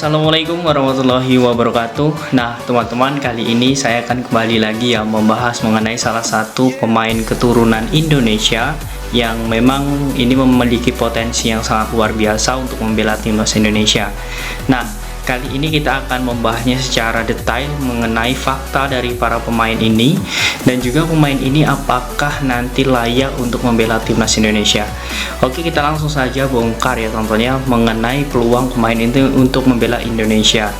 Assalamualaikum warahmatullahi wabarakatuh. Nah, teman-teman, kali ini saya akan kembali lagi ya membahas mengenai salah satu pemain keturunan Indonesia yang memang ini memiliki potensi yang sangat luar biasa untuk membela timnas Indonesia. Nah, kali ini kita akan membahasnya secara detail mengenai fakta dari para pemain ini dan juga pemain ini apakah nanti layak untuk membela timnas Indonesia. Oke, kita langsung saja bongkar ya tentunya mengenai peluang pemain ini untuk membela Indonesia.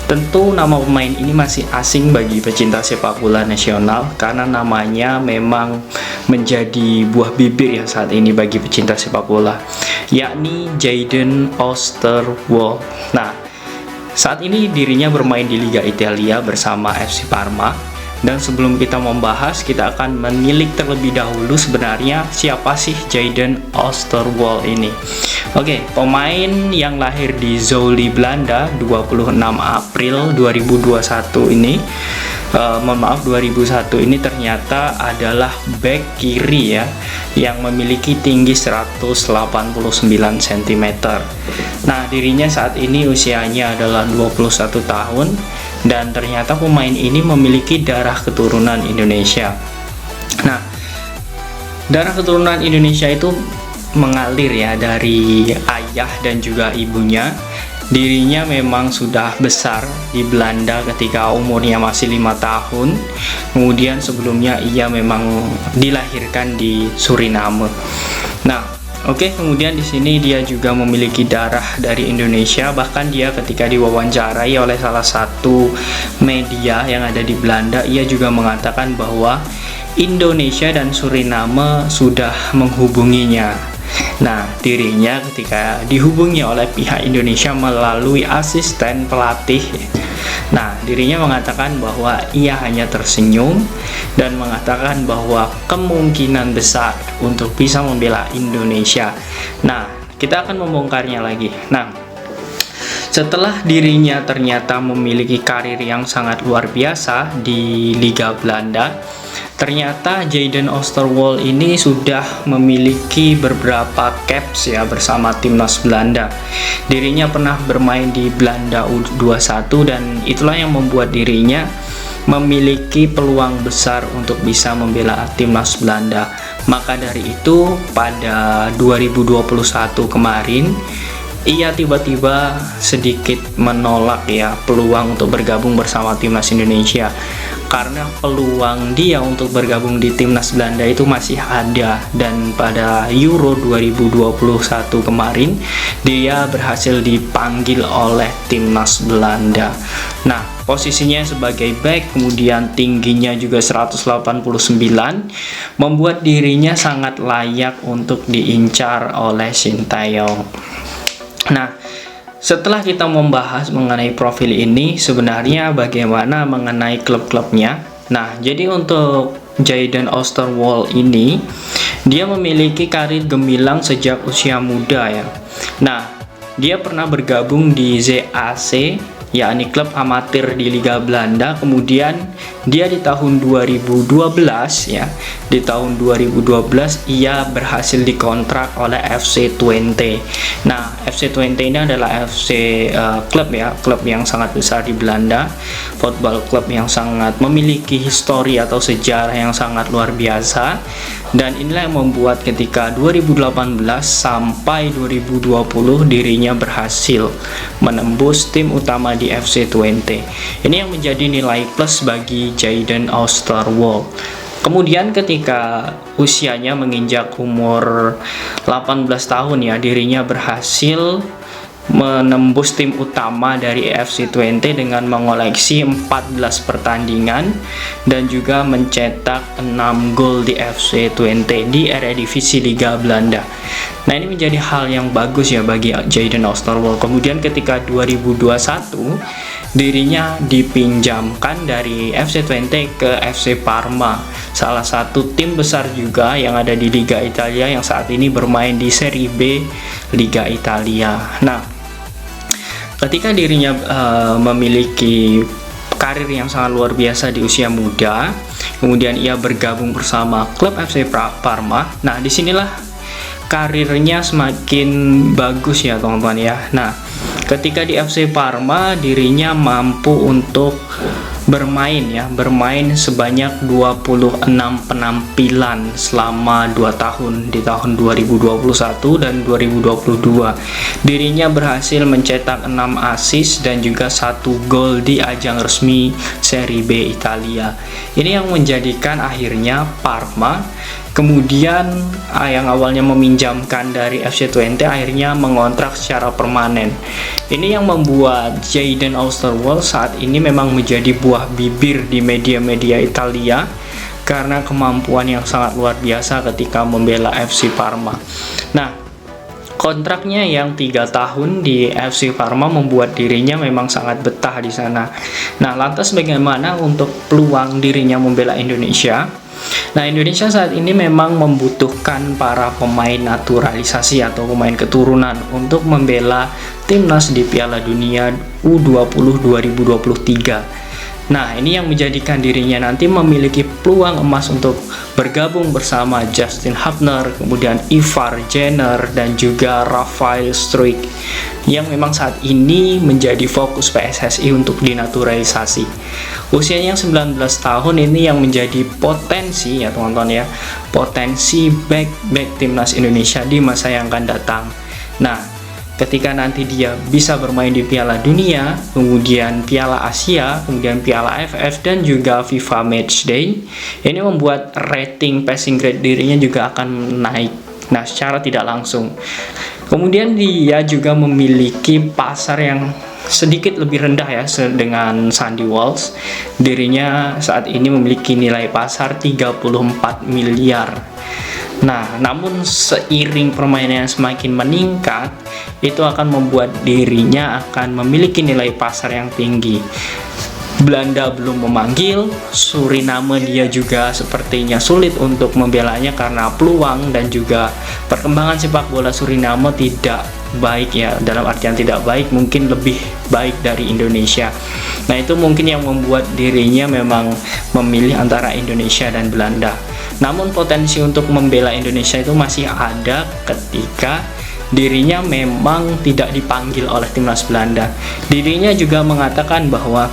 Tentu nama pemain ini masih asing bagi pecinta sepak bola nasional karena namanya memang menjadi buah bibir ya saat ini bagi pecinta sepak bola, yakni Jayden Oosterwolde. Nah, saat ini dirinya bermain di Liga Italia bersama FC Parma. Dan sebelum kita membahas, kita akan menilik terlebih dahulu sebenarnya siapa sih Jayden Oosterwolde ini. Oke, pemain yang lahir di Zwolle, Belanda 26 April 2021 ini 2001 ini ternyata adalah back kiri ya yang memiliki tinggi 189 cm. Nah, dirinya saat ini usianya adalah 21 tahun dan ternyata pemain ini memiliki darah keturunan Indonesia. Nah, darah keturunan Indonesia itu mengalir ya dari ayah dan juga ibunya. Dirinya memang sudah besar di Belanda ketika umurnya masih 5 tahun. Kemudian sebelumnya ia memang dilahirkan di Suriname. Nah, oke, kemudian di sini dia juga memiliki darah dari Indonesia. Bahkan dia ketika diwawancarai oleh salah satu media yang ada di Belanda, ia juga mengatakan bahwa Indonesia dan Suriname sudah menghubunginya. Nah, dirinya ketika dihubungi oleh pihak Indonesia melalui asisten pelatih, nah, dirinya mengatakan bahwa ia hanya tersenyum dan mengatakan bahwa kemungkinan besar untuk bisa membela Indonesia. Nah, kita akan membongkarnya lagi. Nah, setelah dirinya ternyata memiliki karir yang sangat luar biasa di Liga Belanda, ternyata Jayden Oosterwolde ini sudah memiliki beberapa caps ya bersama timnas Belanda. Dirinya pernah bermain di Belanda U21 dan itulah yang membuat dirinya memiliki peluang besar untuk bisa membela timnas Belanda. Maka dari itu pada 2021 kemarin ia tiba-tiba sedikit menolak ya peluang untuk bergabung bersama timnas Indonesia karena peluang dia untuk bergabung di timnas Belanda itu masih ada, dan pada Euro 2021 kemarin dia berhasil dipanggil oleh timnas Belanda. Nah, posisinya sebagai back, kemudian tingginya juga 189, membuat dirinya sangat layak untuk diincar oleh Sintayong. Nah, setelah kita membahas mengenai profil ini, sebenarnya bagaimana mengenai klub-klubnya. Nah, jadi untuk Jayden Oosterwolde ini, dia memiliki karir gemilang sejak usia muda ya. Nah, dia pernah bergabung di ZAC, yakni klub amatir di Liga Belanda. Kemudian dia di tahun 2012 ya, di tahun 2012 ia berhasil dikontrak oleh FC Twente. Nah, FC Twente ini adalah klub ya, klub yang sangat besar di Belanda, football club yang sangat memiliki histori atau sejarah yang sangat luar biasa. Dan inilah yang membuat ketika 2018 sampai 2020 dirinya berhasil menembus tim utama di FC Twente. Ini yang menjadi nilai plus bagi Jayden Oosterwolde. Kemudian ketika usianya menginjak umur 18 tahun ya, dirinya berhasil menembus tim utama dari FC Twente dengan mengoleksi 14 pertandingan dan juga mencetak 6 gol di FC Twente di Eredivisie Liga Belanda. Nah, ini menjadi hal yang bagus ya bagi Jayden Oosterwolde. Kemudian ketika 2021 dirinya dipinjamkan dari FC Twente ke FC Parma, salah satu tim besar juga yang ada di Liga Italia yang saat ini bermain di Serie B Liga Italia. Nah, ketika dirinya memiliki karir yang sangat luar biasa di usia muda, kemudian ia bergabung bersama klub FC Parma. Nah, disinilah karirnya semakin bagus ya teman-teman ya. Nah, ketika di FC Parma dirinya mampu untuk bermain sebanyak 26 penampilan selama 2 tahun di tahun 2021 dan 2022. Dirinya berhasil mencetak 6 assist dan juga 1 gol di ajang resmi Serie B Italia. Ini yang menjadikan akhirnya Parma kemudian yang awalnya meminjamkan dari FC Twente akhirnya mengontrak secara permanen. Ini yang membuat Jadon Osterwolde saat ini memang menjadi buah bibir di media-media Italia karena kemampuan yang sangat luar biasa ketika membela FC Parma. Nah, kontraknya yang 3 tahun di FC Parma membuat dirinya memang sangat betah di sana. Nah, lantas bagaimana untuk peluang dirinya membela Indonesia? Nah, Indonesia saat ini memang membutuhkan para pemain naturalisasi atau pemain keturunan untuk membela timnas di Piala Dunia U20 2023. Nah, ini yang menjadikan dirinya nanti memiliki peluang emas untuk bergabung bersama Justin Hubner, kemudian Ivar Jenner, dan juga Rafael Struijk yang memang saat ini menjadi fokus PSSI untuk dinaturalisasi. Usianya 19 tahun ini yang menjadi potensi ya teman-teman ya, potensi back timnas Indonesia di masa yang akan datang. Nah, ketika nanti dia bisa bermain di Piala Dunia, kemudian Piala Asia, kemudian Piala AFF dan juga FIFA Matchday, ini membuat rating passing grade dirinya juga akan naik. Nah, secara tidak langsung. Kemudian dia juga memiliki pasar yang sedikit lebih rendah ya dengan Sandy Walsh. Dirinya saat ini memiliki nilai pasar 34 miliar. Nah, namun seiring permainan yang semakin meningkat, itu akan membuat dirinya akan memiliki nilai pasar yang tinggi. Belanda belum memanggil, Suriname dia juga sepertinya sulit untuk membelanya karena peluang dan juga perkembangan sepak bola Suriname tidak baik ya, dalam artian tidak baik, mungkin lebih baik dari Indonesia. Nah, itu mungkin yang membuat dirinya memang memilih antara Indonesia dan Belanda. Namun potensi untuk membela Indonesia itu masih ada ketika dirinya memang tidak dipanggil oleh timnas Belanda. Dirinya juga mengatakan bahwa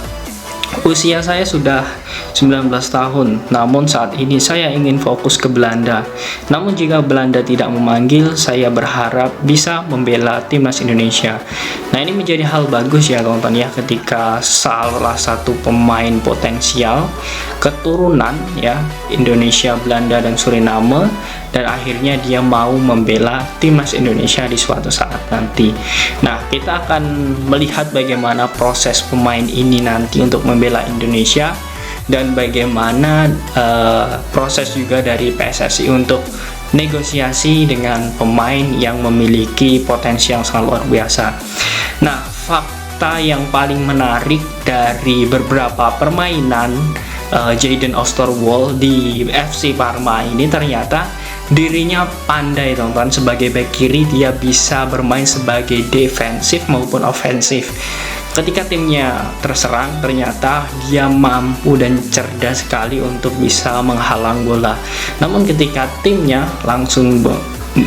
usia saya sudah 19 tahun, namun saat ini saya ingin fokus ke Belanda. Namun jika Belanda tidak memanggil, saya berharap bisa membela timnas Indonesia. Nah, ini menjadi hal bagus ya teman-teman ya, ketika salah satu pemain potensial keturunan ya Indonesia, Belanda dan Suriname, dan akhirnya dia mau membela timnas Indonesia di suatu saat nanti. Nah, kita akan melihat bagaimana proses pemain ini nanti untuk membela Indonesia dan bagaimana proses juga dari PSSI untuk negosiasi dengan pemain yang memiliki potensi yang sangat luar biasa. Nah, fakta yang paling menarik dari beberapa permainan Jadon Osterwolde di FC Parma ini, ternyata dirinya pandai teman-teman. Sebagai back kiri dia bisa bermain sebagai defensif maupun ofensif. Ketika timnya terserang, ternyata dia mampu dan cerdas sekali untuk bisa menghalang bola. Namun ketika timnya langsung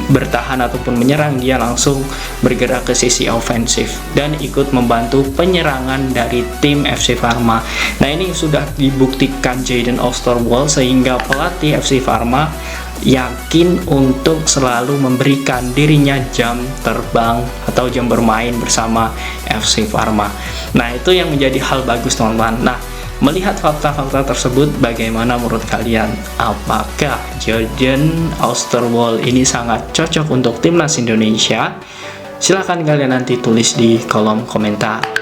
bertahan ataupun menyerang, dia langsung bergerak ke sisi ofensif dan ikut membantu penyerangan dari tim FC Parma. Nah, ini sudah dibuktikan Jadon Osterwolde sehingga pelatih FC Parma yakin untuk selalu memberikan dirinya jam terbang atau jam bermain bersama FC Parma. Nah, itu yang menjadi hal bagus teman-teman. Nah, melihat fakta-fakta tersebut, bagaimana menurut kalian? Apakah Jadon Osterwolde ini sangat cocok untuk timnas Indonesia? Silahkan kalian nanti tulis di kolom komentar.